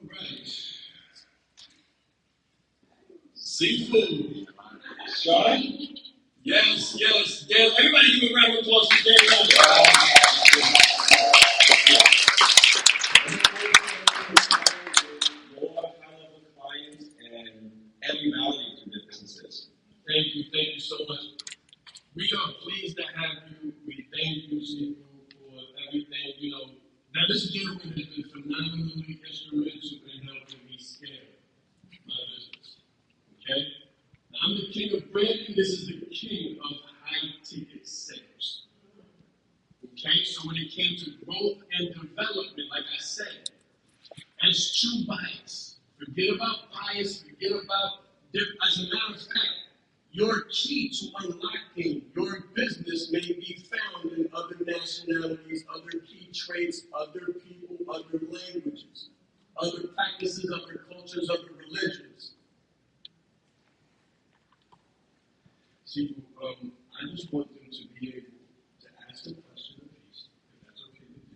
Right. Seafood. Sean? Yes. Everybody give a round of applause for Gary. More high-level clients and adding value to their businesses. Thank you so much. We are pleased to have you. We thank you, Seafood, for everything. Now this gentleman has been phenomenally instrumental in helping me scale my business. Okay? Now, I'm the king of branding. This is the king of high-ticket sales. Okay? So when it came to growth and development, like I said, as true bias, forget about bias, forget about different. As a matter of fact, your key to unlocking your business may be found in other nationalities, other key traits, other people, other languages, other practices, other cultures, other religions. See, I just want them to be able to ask a question of peace, if that's okay with you,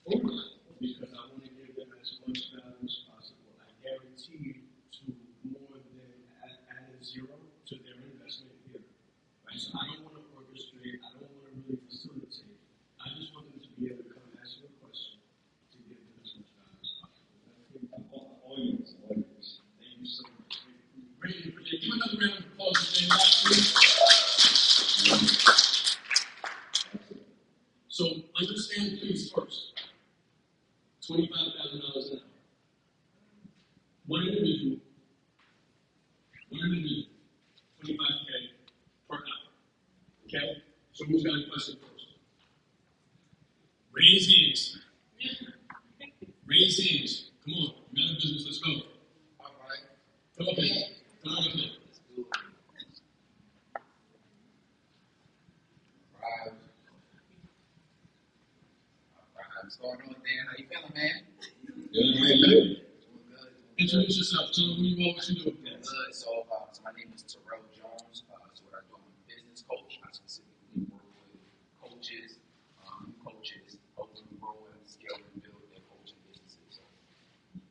or not, because I want to give them as much value as possible. I guarantee you to more than add a zero to their investment here. Right? So I don't want to orchestrate, I don't want to really facilitate. I just want them to be able to come ask you a question to give them as much value as possible. All yours. Thank you so much. Ready to give another round of applause to them, please. So understand, please, first, $25,000 an hour. One individual, 25K per hour. Okay? So who's got a question first? Raise hands. Raise hands. Come on. You got a business. Let's go. All right. Come up here. What's going on, Dan? How you feeling, man? Good. How you doing? Doing good. Introduce yourself. Tell them who you are, what you do. Good. So my name is Terrell Jones. So what I do, I'm a business coach. I specifically work with coaches, new coaches, help them grow and scale and build their coaching businesses. So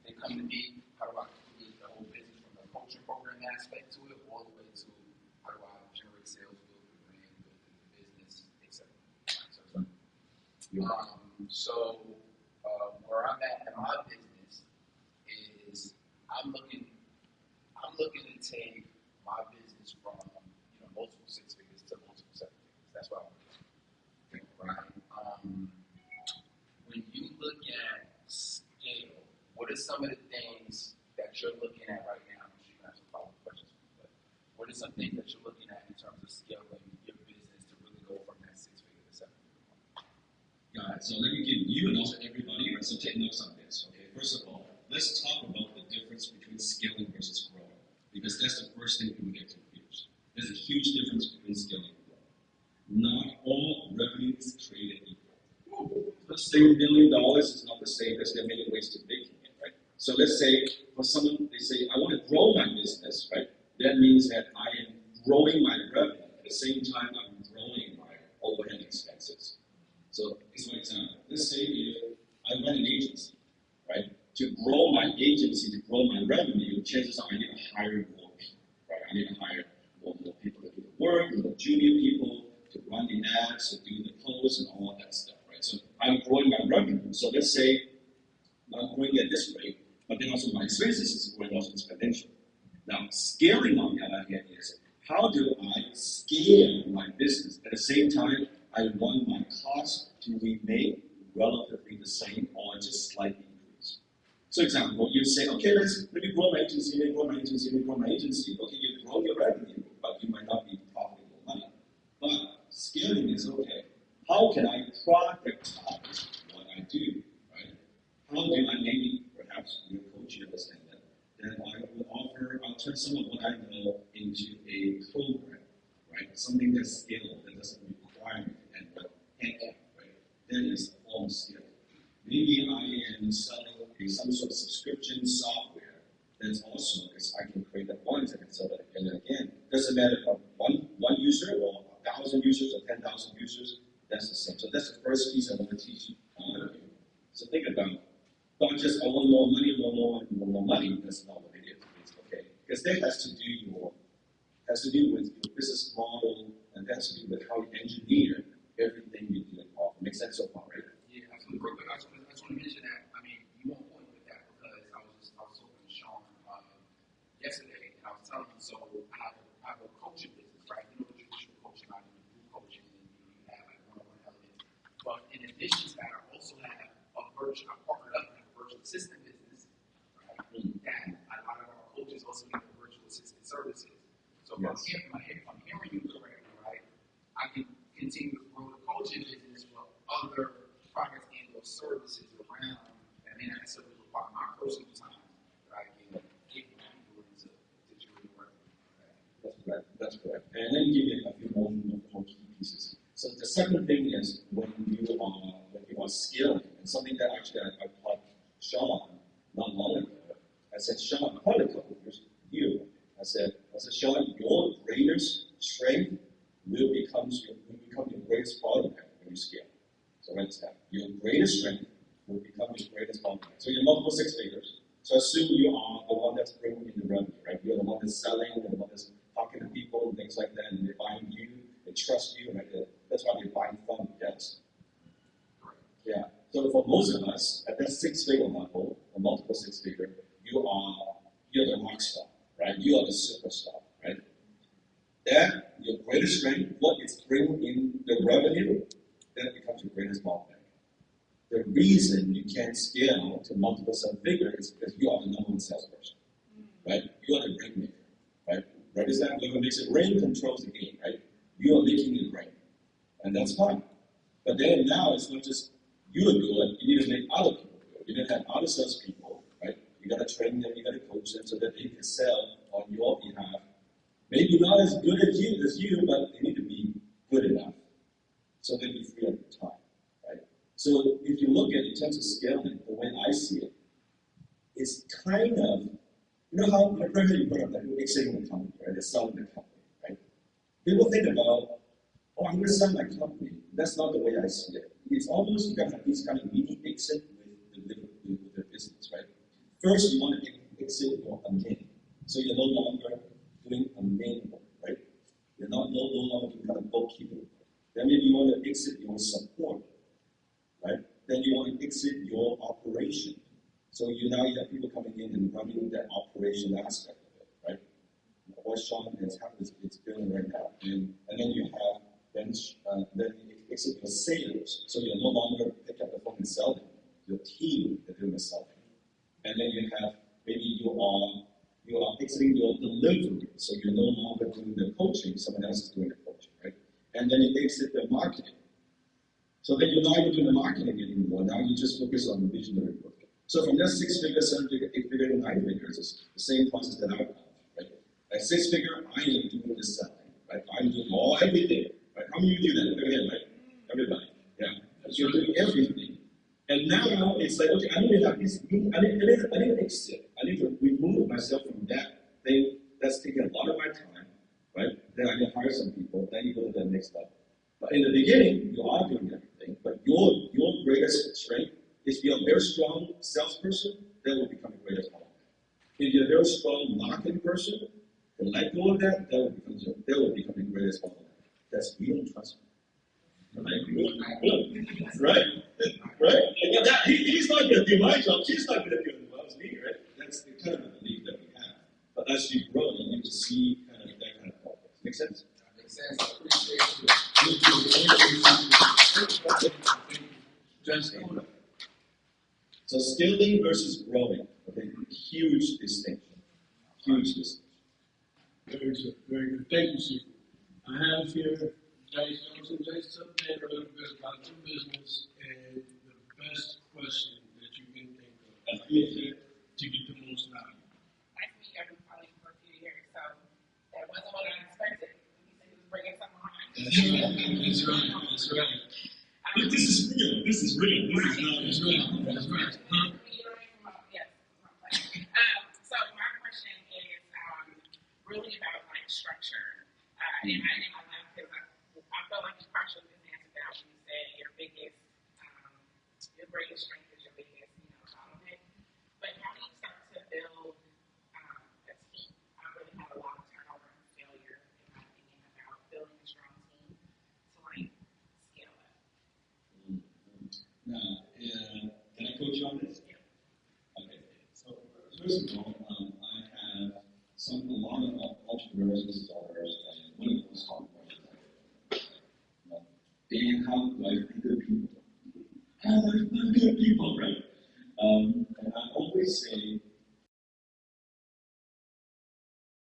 they come to me, how do I create the whole business from the coaching program aspect to it, all the way to how do I generate sales, build the brand, build the business, etc. So where I'm at in my business is I'm looking to take my business from multiple six figures to multiple seven figures. That's what I'm looking at. Right? When you look at scale, what are some of the things that you're looking at right now? I'm sure you have some follow-up questions, but what are some things that you're looking at in terms of scaling your business to really go from that six figure to seven figure? All right, so let me give you and also everybody, right, so take notes on this, okay? First of all, let's talk about the difference between scaling versus growing, because that's the first thing people get confused. There's a huge difference between scaling and growing. Not all revenue is created equal. Let's say $1 million is not the same as there are many ways to making it, right? So let's say, for someone, they say, I want to grow my business, right? That means that I am growing my revenue. At the same time, I'm growing my overhead expenses. So, here's one example. Let's say if I run an agency, right? To grow my agency, to grow my revenue, chances are I need to hire more people, right? I need to hire more people to do the work, more junior people to run the ads, to do the posts and all that stuff, right? So I'm growing my revenue. So let's say I'm growing at this rate, but then also my expenses is growing also exponentially. Now, scaling on the other hand is, how do I scale my business? At the same time, I want my cost to remain relatively the same or just slightly increase. So, example, you say, okay, let me grow my agency, let me grow my agency, let me grow my agency. Okay, you grow your revenue, but you might not be profitable money. But scaling is okay. How can I productize what I do, right? How do I maybe, perhaps your coach understand that? Then I'll turn some of what I know into a program, right? Something that's scalable, that doesn't require me and handcap, right? That is a form of skill. Maybe I am selling some sort of subscription software that's also, because I can create that once and sell that again and again. Doesn't matter if one user or 1,000 users or 10,000 users, that's the same. So that's the first piece I want to teach you. So think about But just I want more money, more money. That's not what it is. Okay, because that has to do with your business model, and that has to do with how you engineer everything you do and offer. Makes sense so far, right? Yeah, absolutely. Real quick, I just want to mention that. I mean, you won't point with that because I was talking to Sean yesterday, and I was telling him, so I have a coaching business, right? You know, the traditional coaching, I do group coaching, and you have like one-on-one elements. But in addition to that, I also have I partnered up in a virtual assistant business, right? That a lot of our coaches also need virtual assistant services. So if I'm hearing you correctly, right, I can continue to grow the coaching business for other products and or services around that may not necessarily require my personal time, but I can give people into doing work. That's correct. And let me give you a few more key pieces. So the second thing is when you are scaling, and something that actually I taught Sean not long ago. I said, Sean, quite a couple of years you. I said, Sean, your greatest strength will become your greatest bottleneck when you scale. So what's that? Your greatest strength will become your greatest bottleneck. So you're multiple six figures. So assume you are the one that's bringing in the revenue, right? You're the one that's selling, you're the one that's talking to people and things like that, and they're buying you, they trust you, right? That's why they're buying from you, yes? Yeah. So for most of us, at that six-figure level, or multiple six-figure, you're the rock star, right? You are the superstar, right? That, your greatest strength, what is bringing in the revenue, that becomes your greatest bottleneck. The reason you can't scale to multiple seven-figure is because you are the number one salesperson, right? You are the rainmaker, right? Right? Is that what makes it rain controls the game, right? You are making it rain, and that's fine. But then now it's not just you are good, you need to make other people good. You need to have other salespeople, right? You got to train them, you got to coach them so that they can sell on your behalf. Maybe not as good as you, but they need to be good enough so they be free at the time, right? So if you look at it in terms of scaling, the way I see it, it's kind of, you know how you put up that exiting the company, right? They're selling the company, right? People think about, oh, I'm going to sell my company. That's not the way I see it. It's almost you got to have these kind of mini exit with the business, right? First, you want to exit your admin. So you're no longer doing admin work, right? You're no longer doing kind of bookkeeping work. Then maybe you want to exit your support, right? Then you want to exit your operation. So you have people coming in and running that operation aspect of it, right? What Sean is doing right now. And then you have then you exit your sales. So you're no longer pick up the phone and sell them. Your team is doing the selling. And then you have maybe you are exiting your delivery. So you're no longer doing the coaching, someone else is doing the coaching, right? And then you exit the marketing. So then you're not even doing the marketing anymore. Now you just focus on visionary work. So from that 6-figure, 7-figure, 8-figure, and 9-figures, it's the same process that I've done, right? At 6-figure, I am doing the selling, right? I'm doing everything, right? How many of you do that? Again, right? Everybody, yeah. You're doing everything. And now it's like, okay, I need to have this, I need to exit. I need to remove myself from that thing that's taking a lot of my time, right? Then I need to hire some people, then you go to the next level. But in the beginning, you are doing everything, but your greatest strength is if you're a very strong salesperson, that will become the greatest bottleneck. If you're a very strong marketing person, and let go of that, that will become the greatest bottleneck. That's you don't trust me. Right? Right? And he's not going to do my job. She's not going to do it as well as me, right? That's the kind of belief that we have. But as you grow, you need to see kind of that kind of progress. Make sense? That makes sense. I appreciate you. Just so scaling versus growing, okay, huge distinction. Huge distinction. Very good, very good. Thank you, Chief. I have here Jace Johnson. Jace, something a little bit about your business and the best question that you can think of to get the most value. Nice to meet you. I've been following you for a few years, so that wasn't what I expected. You said he was bringing something on. That's right. That's right. This is real. This is real. This is not. That's right. That's right. Huh? Yes. So my question is really about like structure, and I love because I felt like you partially just answered that when you said your greatest strength is your biggest, bottleneck. first of all, I have a lot of entrepreneurs and business owners, and one of the most common questions Dan, how do I find good people? How do I find good people, right? And I always say,